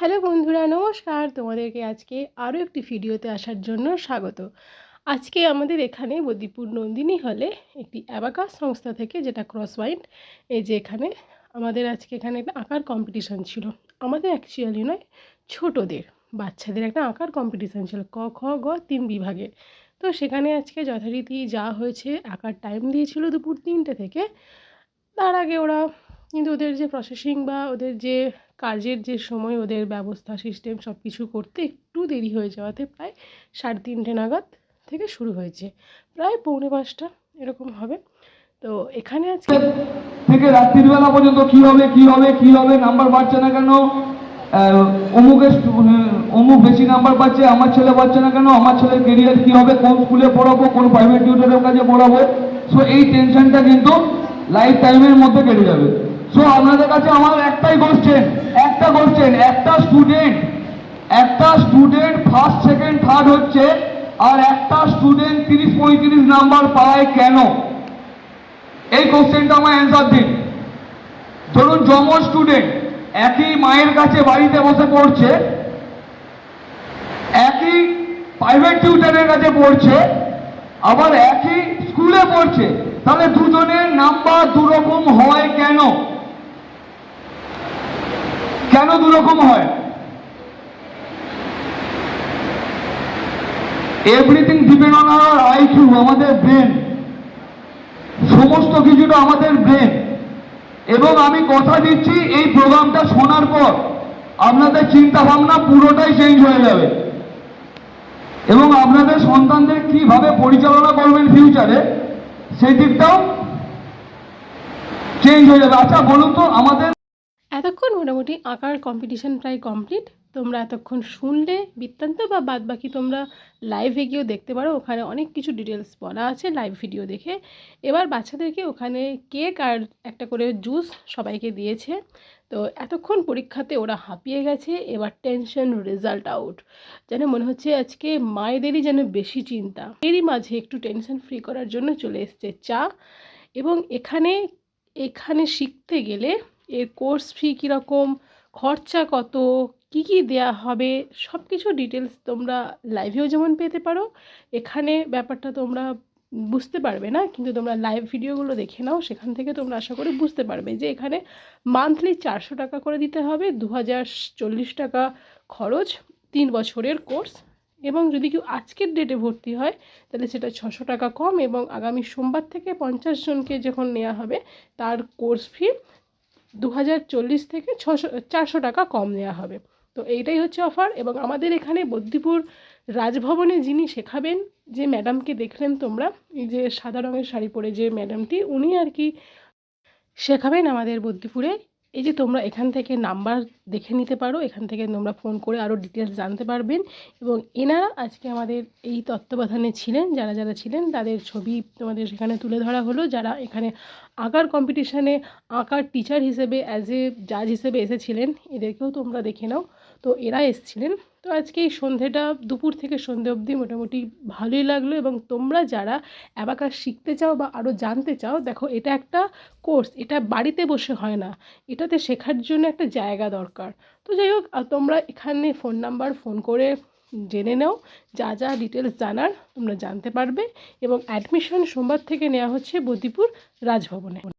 Hello বন্ধুরা, নমস্কার। তোমাদেরকে আজকে আরও একটি ভিডিওতে আসার জন্য স্বাগত। আজকে আমাদের এখানে বদ্যিপুর নন্দিনী হলে একটি অ্যাবাকাস সংস্থা থেকে, যেটা ক্রস মাইন্ড, এই যে এখানে আমাদের আজকে এখানে একটা আঁকার কম্পিটিশান ছিল। আমাদের অ্যাকচুয়ালি নয়, ছোটোদের বাচ্চাদের একটা আঁকার কম্পিটিশান ছিল, ক খ গ 3 বিভাগে। তো সেখানে আজকে যথারীতি যা হয়েছে, আঁকার টাইম দিয়েছিল দুপুর 3টে থেকে। তার আগে ওরা কিন্তু ওদের যে প্রসেসিং বা ওদের যে কাজের যে সময়, ওদের ব্যবস্থা সিস্টেম সব কিছু করতে একটু দেরি হয়ে যাওয়াতে প্রায় 3:30 নাগাদ থেকে শুরু হয়েছে, প্রায় 4:45 এরকম হবে। তো এখানে আজকে থেকে রাত্রিবেলা পর্যন্ত কি হবে নাম্বার পাচ্ছে না কেন, অমুক বেশি নাম্বার পাচ্ছে, আমার ছেলে পাচ্ছে না কেন, আমার ছেলের কেরিয়ার কি হবে, কোন স্কুলে পড়াবো, কোন প্রাইভেট টিউটরের কাছে পড়াবো। সো এই টেনশনটা কিন্তু লাইফ টাইমের মধ্যে কেটে যাবে। সো আপনাদের কাছে আমার একটাই কোশ্চেন, একটা স্টুডেন্ট ফার্স্ট সেকেন্ড থার্ড হচ্ছে, আর একটা স্টুডেন্ট 30-35 নাম্বার পায় কেন? এই কোশ্চেনটা আমার অ্যান্সার দিন। ধরুন যমজ স্টুডেন্ট, একই মায়ের কাছে বাড়িতে বসে পড়ছে, একই প্রাইভেট টিউটরের কাছে পড়ছে, আবার একই স্কুলে পড়ছে, তাহলে দুজনের নাম্বার দুরকম হয় কেন? কেন দুরকম হয়? Everything depend on our IQ, আমাদের ব্রেন, সমস্ত কিছুটা আমাদের ব্রেন। এবং আমি কথা দিচ্ছি, এই প্রোগ্রামটা শোনার পর আপনাদের চিন্তা ভাবনা পুরোটাই চেঞ্জ হয়ে যাবে, এবং আপনাদের সন্তানদের কিভাবে পরিচালনা করবেন ফিউচারে, সেই দিকটাও চেঞ্জ হয়ে যাবে। আচ্ছা বলুন তো, আমাদের এতক্ষণ মোটামুটি আঁকার কম্পিটিশান প্রায় কমপ্লিট। তোমরা এতক্ষণ শুনলে বৃত্তান্ত, বা বাদ বাকি তোমরা লাইভে গিয়েও দেখতে পারো, ওখানে অনেক কিছু ডিটেলস বলা আছে লাইভ ভিডিও দেখে। এবার বাচ্চাদেরকে ওখানে কেক আর একটা করে জুস সবাইকে দিয়েছে। তো এতক্ষণ পরীক্ষাতে ওরা হাঁপিয়ে গেছে, এবার টেনশন, রেজাল্ট আউট, যেন মনে হচ্ছে আজকে মায়েদেরই যেন বেশি চিন্তা। এরই মাঝে একটু টেনশন ফ্রি করার জন্য চলে এসছে চা। এবং এখানে এখানে শিখতে গেলে এর কোর্স ফি কীরকম, খরচা কত, কি কি দেয়া হবে, সব কিছু ডিটেলস তোমরা লাইভেও যেমন পেতে পারো, এখানে ব্যাপারটা তোমরা বুঝতে পারবে না, কিন্তু তোমরা লাইভ ভিডিওগুলো দেখে নাও, সেখান থেকে তোমরা আশা করি বুঝতে পারবে যে এখানে মান্থলি 400 টাকা করে দিতে হবে, 2040 টাকা খরচ, 3 বছরের কোর্স। এবং যদি কেউ আজকের ডেটে ভর্তি হয় তাহলে সেটা 600 টাকা কম, এবং আগামী সোমবার থেকে 50 জনকে যখন নেওয়া হবে তার কোর্স ফি 2040 থেকে 400 টাকা কম নেওয়া হবে। তো এইটাই হচ্ছে অফার। এবং আমাদের এখানে বদ্যিপুর রাজভবনে যিনি শেখাবেন, যে ম্যাডামকে দেখলেন তোমরা, এই যে সাদা রঙের শাড়ি পরে যে ম্যাডামটি, উনি আর কি শেখাবেন আমাদের বদ্যিপুরে। এই যে তোমরা এখান থেকে নাম্বার দেখে নিতে পারো, এখান থেকে তোমরা ফোন করে আরও ডিটেলস জানতে পারবেন। এবং এনারা আজকে আমাদের এই তত্ত্বাবধানে ছিলেন, যারা যারা ছিলেন তাদের ছবি তোমাদের সেখানে তুলে ধরা হলো, যারা এখানে আঁকার কম্পিটিশানে আঁকার টিচার হিসেবে, অ্যাজ এ জাজ হিসেবে এসেছিলেন, এদেরকেও তোমরা দেখে নাও। তো এরা এসেছিলেন। তো আজকে এই সন্ধেটা, দুপুর থেকে সন্ধে অবধি মোটামুটি ভালোই লাগলো। এবং তোমরা যারা অ্যাবাকাস শিখতে চাও বা আরও জানতে চাও, দেখো এটা একটা কোর্স, এটা বাড়িতে বসে হয় না, এটাতে শেখার জন্য একটা জায়গা দরকার। তো যাই হোক, তোমরা এখানে ফোন করে জেনে নাও, যা যা ডিটেলস জানার তোমরা জানতে পারবে। এবং অ্যাডমিশন সোমবার থেকে নেওয়া হচ্ছে বদ্যিপুর রাজভবনে।